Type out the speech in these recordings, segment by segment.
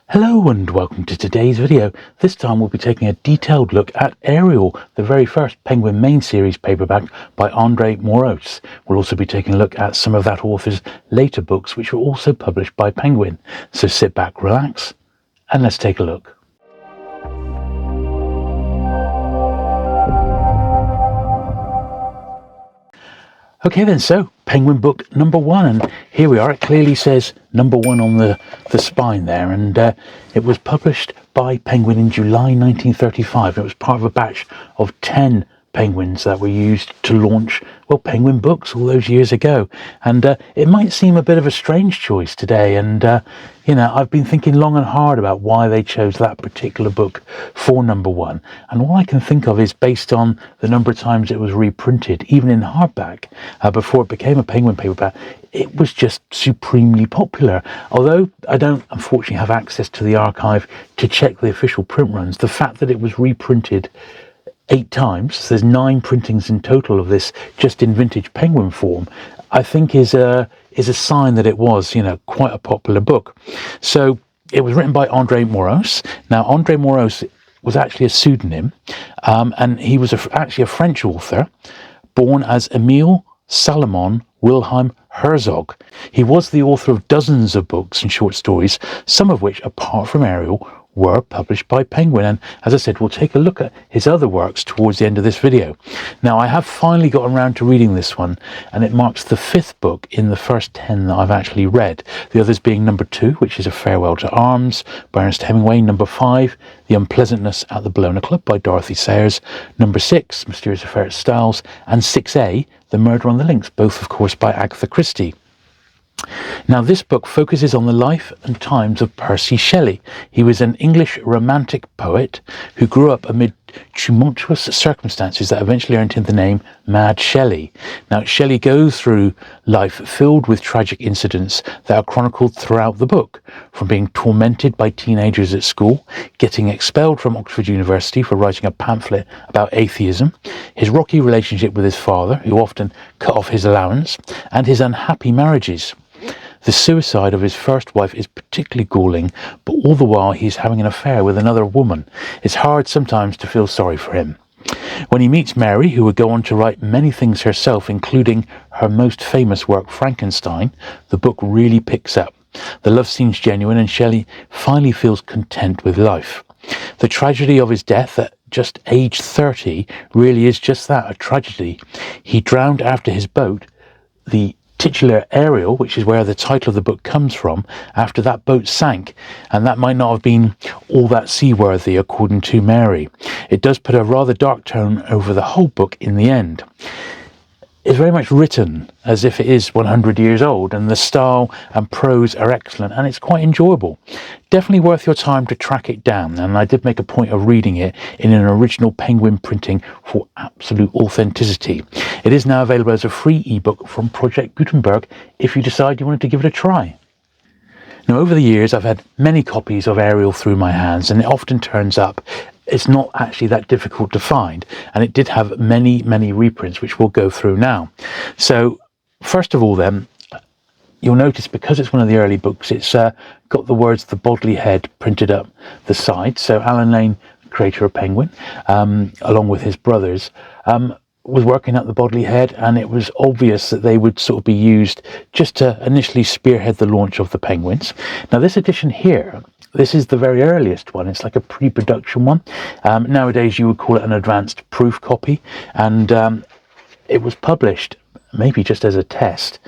Hello and welcome to today's video. This time we'll be taking a detailed look at Ariel, the very first Penguin main series paperback by André Maurois. We'll also be taking a look at some of that author's later books which were also published by Penguin. So sit back, relax, and let's take a look. Okay then, so Penguin book number 1, and here we are. It clearly says number 1 on the spine there, and it was published by Penguin in July 1935. It was part of a batch of 10 Penguins that were used to launch, well, Penguin books all those years ago. And it might seem a bit of a strange choice today, and I've been thinking long and hard about why they chose that particular book for number 1, and all I can think of is based on the number of times it was reprinted, even in hardback, before it became a Penguin paperback. It was just supremely popular. Although I don't unfortunately have access to the archive to check the official print runs, the fact that it was reprinted 8 times, so there's 9 printings in total of this just in vintage Penguin form, I think is a sign that it was, quite a popular book. So it was written by André Maurois. Now, André Maurois was actually a pseudonym, and he was actually a French author, born as Emile Salomon Wilhelm Herzog. He was the author of dozens of books and short stories, some of which, apart from Ariel, were published by Penguin. And as I said, we'll take a look at his other works towards the end of this video. Now, I have finally gotten around to reading this one, and it marks the 5th book in the first 10 that I've actually read. The others being number 2, which is A Farewell to Arms by Ernest Hemingway, number 5, The Unpleasantness at the Bologna Club by Dorothy Sayers, number 6, Mysterious Affair at Styles, and 6A, The Murder on the Links, both of course by Agatha Christie. Now, this book focuses on the life and times of Percy Shelley. He was an English romantic poet who grew up amid tumultuous circumstances that eventually earned him the name Mad Shelley. Now, Shelley goes through life filled with tragic incidents that are chronicled throughout the book, from being tormented by teenagers at school, getting expelled from Oxford University for writing a pamphlet about atheism, his rocky relationship with his father, who often cut off his allowance, and his unhappy marriages. The suicide of his first wife is particularly galling, but all the while he's having an affair with another woman. It's hard sometimes to feel sorry for him. When he meets Mary, who would go on to write many things herself, including her most famous work, Frankenstein, the book really picks up. The love seems genuine, and Shelley finally feels content with life. The tragedy of his death at just age 30 really is just that, a tragedy. He drowned after his boat, the titular Ariel, which is where the title of the book comes from, after that boat sank, and that might not have been all that seaworthy according to Mary. It does put a rather dark tone over the whole book in the end. It's very much written as if it is 100 years old, and the style and prose are excellent, and it's quite enjoyable. Definitely worth your time to track it down, and I did make a point of reading it in an original Penguin printing for absolute authenticity. It is now available as a free ebook from Project Gutenberg if you decide you wanted to give it a try. Now, over the years, I've had many copies of Ariel through my hands, and it often turns up. It's not actually that difficult to find, and it did have many reprints, which we'll go through now. So first of all then, you'll notice because it's one of the early books, it's got the words "The Bodley Head" printed up the side. So Alan Lane, creator of Penguin, along with his brothers, was working at the Bodley Head, and it was obvious that they would sort of be used just to initially spearhead the launch of the Penguins. Now, this edition here, this is the very earliest one. It's like a pre-production one. Nowadays you would call it an advanced proof copy, and it was published maybe just as a test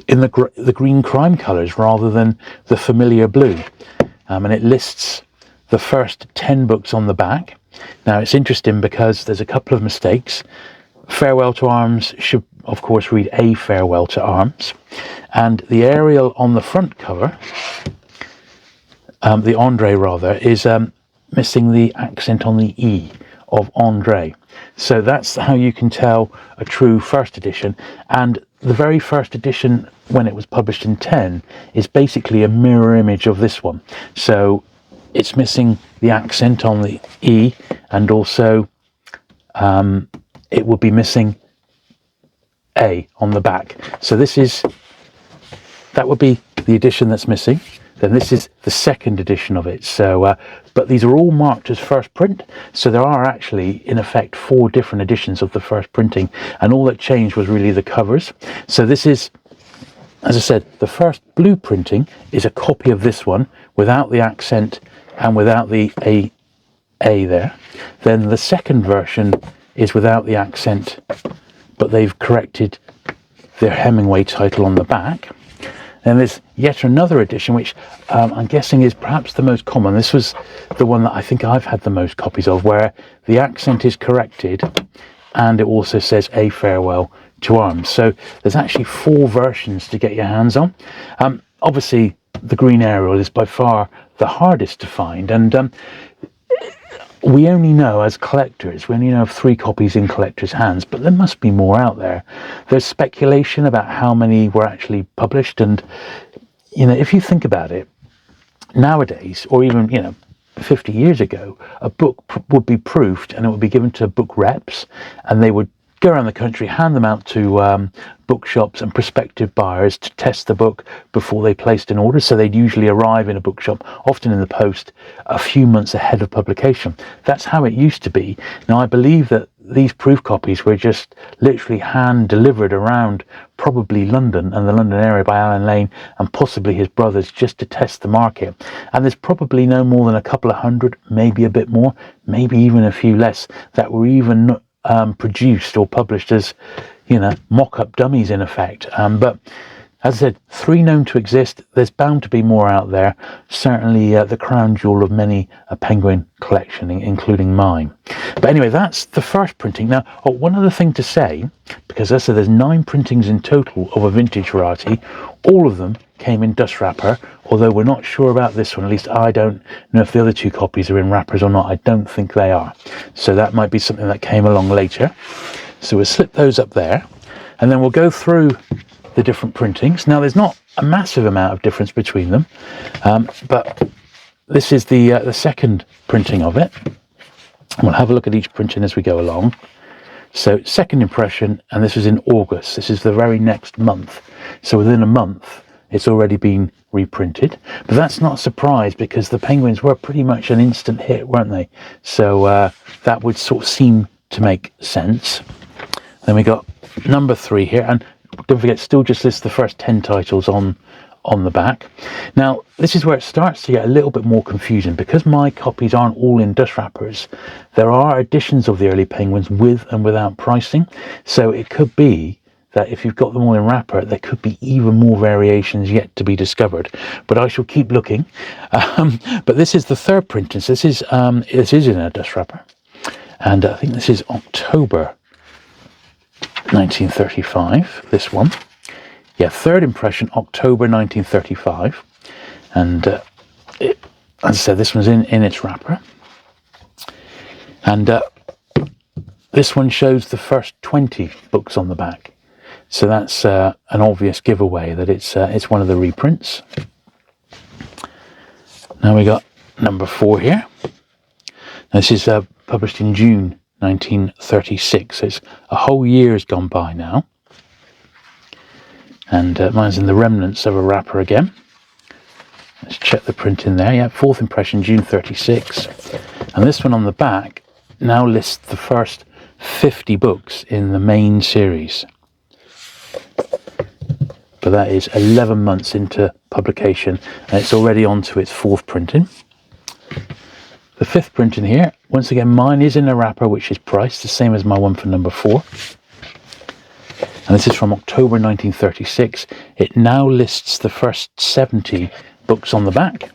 in the green crime colours rather than the familiar blue, and it lists the first 10 books on the back. Now, it's interesting because there's a couple of mistakes. Farewell to Arms should of course read A Farewell to Arms, and the Ariel on the front cover, the André rather, is missing the accent on the E of André. So that's how you can tell a true first edition. And the very first edition, when it was published in 10, is basically a mirror image of this one. So it's missing the accent on the E, and also it will be missing A on the back. So that would be the edition that's missing. then this is the second edition of it. So, but these are all marked as first print. So there are actually, in effect, 4 different editions of the first printing, and all that changed was really the covers. So this is, as I said, the first blue printing is a copy of this one without the accent and without the A there. Then the second version is without the accent, but they've corrected their Hemingway title on the back. Then there's yet another edition, which I'm guessing is perhaps the most common. This was the one that I think I've had the most copies of, where the accent is corrected and it also says A Farewell to Arms. So there's actually 4 versions to get your hands on. Obviously, the Green Ariel is by far the hardest to find, and we only know, as collectors, we only know of 3 copies in collectors' hands, but there must be more out there. There's speculation about how many were actually published, and, you know, if you think about it, nowadays, or even, you know, 50 years ago, a book would be proofed and it would be given to book reps, and they would go around the country, hand them out to bookshops and prospective buyers to test the book before they placed an order. So they'd usually arrive in a bookshop, often in the post, a few months ahead of publication. That's how it used to be. Now, I believe that these proof copies were just literally hand delivered around probably London and the London area by Alan Lane and possibly his brothers, just to test the market. And there's probably no more than a couple of hundred, maybe a bit more, maybe even a few less, that were even produced or published as, you know, mock-up dummies in effect. But as I said, 3 known to exist. There's bound to be more out there. Certainly the crown jewel of many a Penguin collection, including mine. But anyway, that's the first printing. Now, one other thing to say, because as I said, there's 9 printings in total of a vintage variety. All of them came in dust wrapper, although we're not sure about this one. At least I don't know if the other 2 copies are in wrappers or not. I don't think they are. So that might be something that came along later. So we'll slip those up there, and then we'll go through the different printings. Now, there's not a massive amount of difference between them, but this is the second printing of it. We'll have a look at each printing as we go along. So, second impression, and this is in August. This is the very next month. So within a month, it's already been reprinted. But that's not a surprise, because the Penguins were pretty much an instant hit, weren't they? So that would sort of seem to make sense. Then we got number 3 here, and don't forget, still just lists the first 10 titles on the back. Now, this is where it starts to get a little bit more confusing, because my copies aren't all in dust wrappers. There are editions of the early Penguins with and without pricing, so it could be that if you've got them all in wrapper, there could be even more variations yet to be discovered. But I shall keep looking. But this is the third printing. So this is in a dust wrapper, and I think this is October 1935. This one, yeah, third impression, October 1935, and as I said, this one's in its wrapper, and this one shows the first 20 books on the back. So that's an obvious giveaway that it's one of the reprints. Now we got number 4 here. Now this is published in June 1936. So it's a whole year's gone by now. And mine's in the remnants of a wrapper again. Let's check the print in there. Yeah, fourth impression, June 36. And this one on the back now lists the first 50 books in the main series. But that is 11 months into publication, and it's already on to its 4th printing. The 5th printing here, once again, mine is in a wrapper which is priced the same as my one for number 4. And this is from October 1936. It now lists the first 70 books on the back.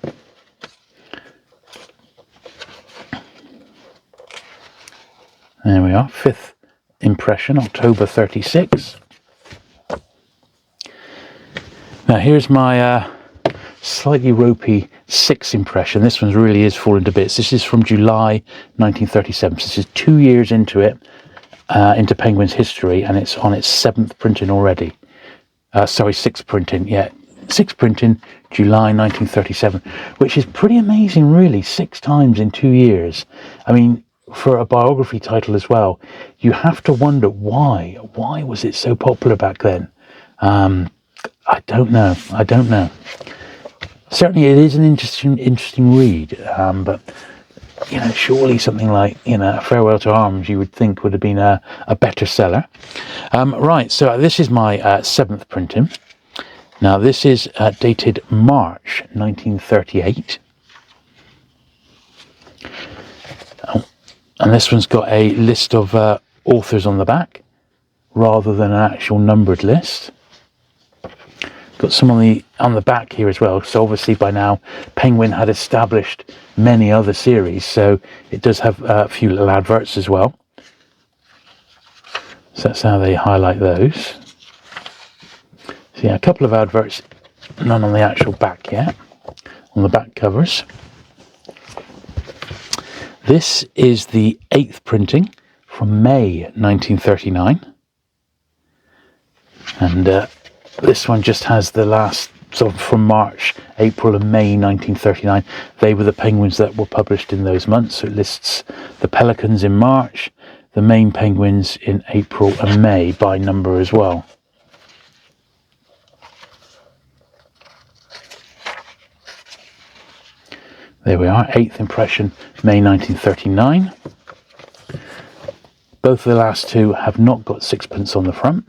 There we are, 5th impression, October 36. Now here's my slightly ropey 6th impression. This one really is falling to bits. This is from July 1937. So this is 2 years into it, into Penguin's history, and it's on its 7th printing already. 6th printing, yeah. 6th printing, July 1937, which is pretty amazing, really. 6 times in 2 years. I mean, for a biography title as well, you have to wonder why. Why was it so popular back then? I don't know. certainly it is an interesting read, but surely something like Farewell to Arms you would think would have been a better seller. Right, so this is my 7th printing. Now this is dated March 1938. And this one's got a list of authors on the back rather than an actual numbered list. Got some on the back here as well, so obviously by now Penguin had established many other series, so it does have a few little adverts as well. So that's how they highlight those. So yeah, a couple of adverts, none on the actual back yet, on the back covers. This is the 8th printing from May 1939. And this one just has the last, sort of from March, April and May 1939. They were the penguins that were published in those months. So it lists the pelicans in March, the main penguins in April and May by number as well. There we are, 8th impression, May 1939. Both of the last two have not got sixpence on the front.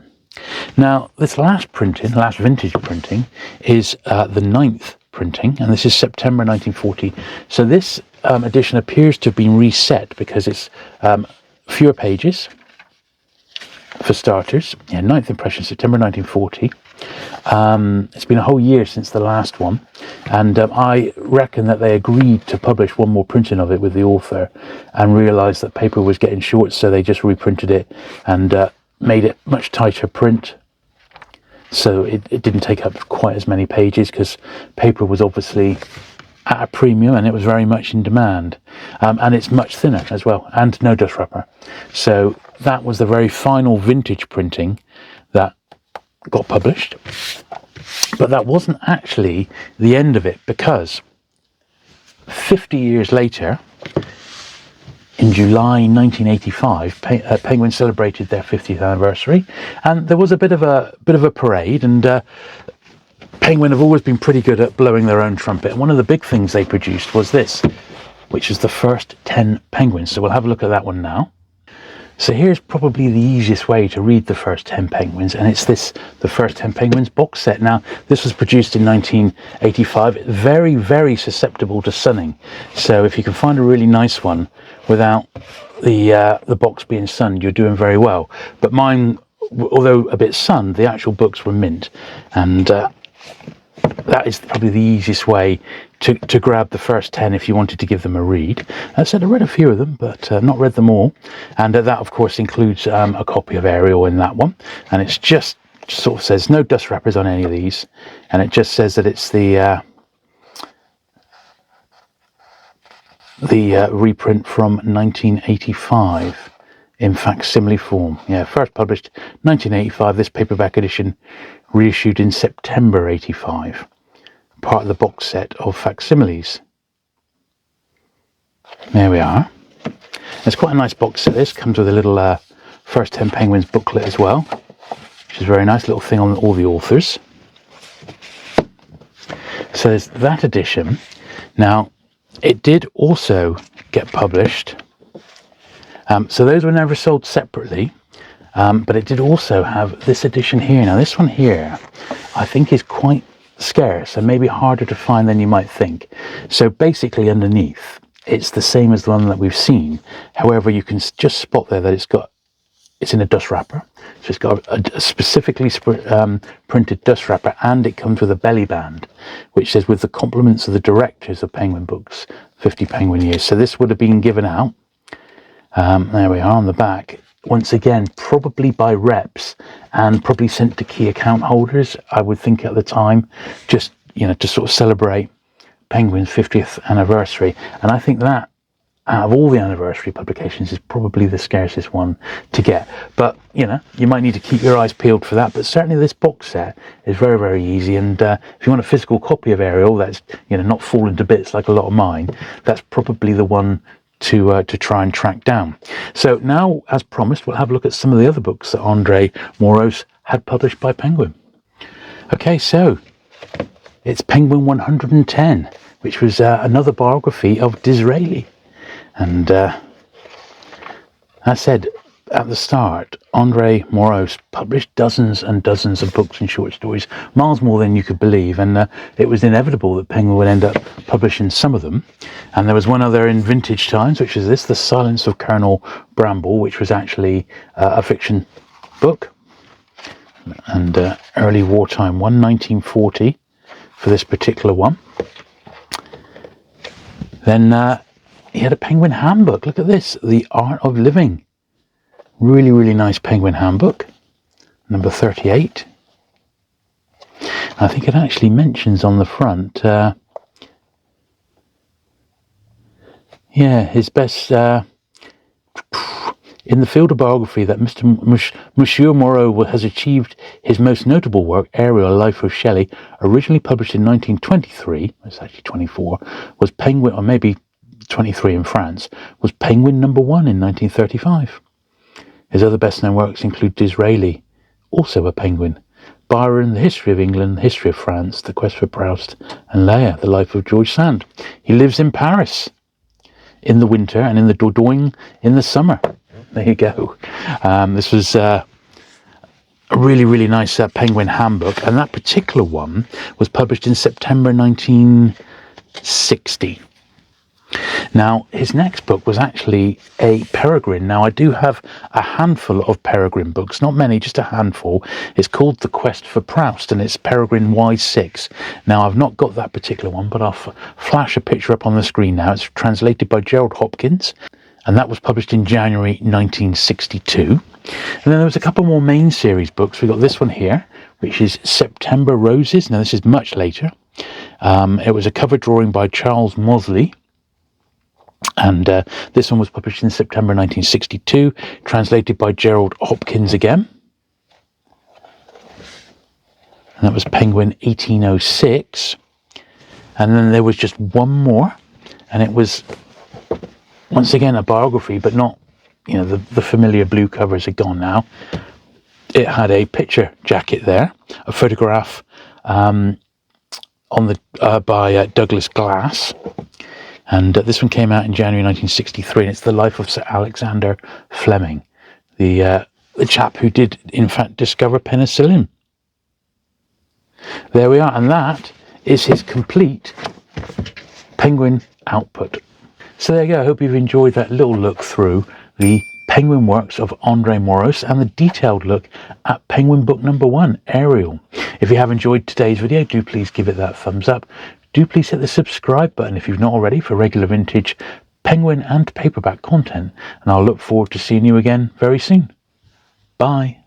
Now, this last vintage printing, is the 9th printing, and this is September 1940. So this edition appears to have been reset because it's fewer pages, for starters. Yeah, 9th impression, September 1940. It's been a whole year since the last one, and I reckon that they agreed to publish one more printing of it with the author and realised that paper was getting short, so they just reprinted it and made it much tighter print, so it didn't take up quite as many pages, because paper was obviously at a premium and it was very much in demand, and it's much thinner as well, and no dust wrapper. So that was the very final vintage printing that got published, but that wasn't actually the end of it, because 50 years later, in July 1985, Penguin celebrated their 50th anniversary, and there was a bit of a parade, and Penguin have always been pretty good at blowing their own trumpet, and one of the big things they produced was this, which is the first 10 penguins. So we'll have a look at that one now. So here's probably the easiest way to read the first 10 penguins, and it's the first 10 penguins box set. Now, this was produced in 1985, very, very susceptible to sunning. So if you can find a really nice one without the box being sunned, you're doing very well. But mine, although a bit sunned, the actual books were mint, and that is probably the easiest way to grab the first 10 if you wanted to give them a read. I said I read a few of them, but not read them all. And that, of course, includes a copy of Ariel in that one. And it's just sort of says no dust wrappers on any of these. And it just says that it's the reprint from 1985 in facsimile form. Yeah, first published 1985. This paperback edition reissued in September 85. Part of the box set of facsimiles. There we are. It's quite a nice box set. This comes with a little first 10 penguins booklet as well, which is a very nice little thing on all the authors. So there's that edition. Now, it did also get published, so those were never sold separately, but it did also have this edition here. Now this one here I think is quite scarce and maybe harder to find than you might think. So basically underneath it's the same as the one that we've seen, however you can just spot there that it's in a dust wrapper, so it's got a specifically printed dust wrapper, and it comes with a belly band which says with the compliments of the directors of Penguin Books 50 Penguin Years. So this would have been given out, there we are on the back, once again probably by reps and probably sent to key account holders, I would think at the time, just to sort of celebrate Penguin's 50th anniversary. And I think that out of all the anniversary publications is probably the scarcest one to get, but you might need to keep your eyes peeled for that. But certainly this box set is very, very easy, and if you want a physical copy of Ariel that's not fallen to bits like a lot of mine, that's probably the one to try and track down. So now, as promised, we'll have a look at some of the other books that André Maurois had published by Penguin. Okay, so it's Penguin 110, which was another biography of Disraeli. And I said at the start, André Maurois published dozens and dozens of books and short stories, miles more than you could believe, and it was inevitable that Penguin would end up publishing some of them. And there was one other in Vintage Times, which is this, The Silence of Colonel Bramble, which was actually a fiction book, and early wartime one, 1940 for this particular one. Then he had a Penguin handbook. Look at this, The Art of Living. Really, really nice Penguin handbook, number 38. I think it actually mentions on the front, his best, in the field of biography, that Monsieur Maurois has achieved his most notable work, Ariel, Life of Shelley, originally published in 1923, it's actually 24, was Penguin, or maybe 23 in France, was Penguin #1 in 1935. His other best-known works include Disraeli, also a Penguin, Byron, The History of England, The History of France, The Quest for Proust, and Leah, The Life of George Sand. He lives in Paris in the winter and in the Dordogne in the summer. There you go. This was a really, really nice Penguin handbook, and that particular one was published in September 1960. Now, his next book was actually a Peregrine. Now, I do have a handful of Peregrine books, not many, just a handful. It's called The Quest for Proust, and it's Peregrine Y6. Now, I've not got that particular one, but I'll flash a picture up on the screen now. It's translated by Gerald Hopkins, and that was published in January 1962. And then there was a couple more main series books. We've got this one here, which is September Roses. Now, this is much later. It was a cover drawing by Charles Mosley. And this one was published in September 1962, translated by Gerald Hopkins again. And that was Penguin 1806. And then there was just one more, and it was, once again, a biography, but not, you know, the familiar blue covers are gone now. It had a picture jacket there, a photograph on the by Douglas Glass. And this one came out in January 1963, and it's the life of Sir Alexander Fleming, the chap who did, in fact, discover penicillin. There we are, and that is his complete Penguin output. So there you go. I hope you've enjoyed that little look through the Penguin works of André Maurois and the detailed look at Penguin book #1, Ariel. If you have enjoyed today's video, do please give it that thumbs up. Do please hit the subscribe button if you've not already for regular vintage Penguin and paperback content, and I'll look forward to seeing you again very soon. Bye.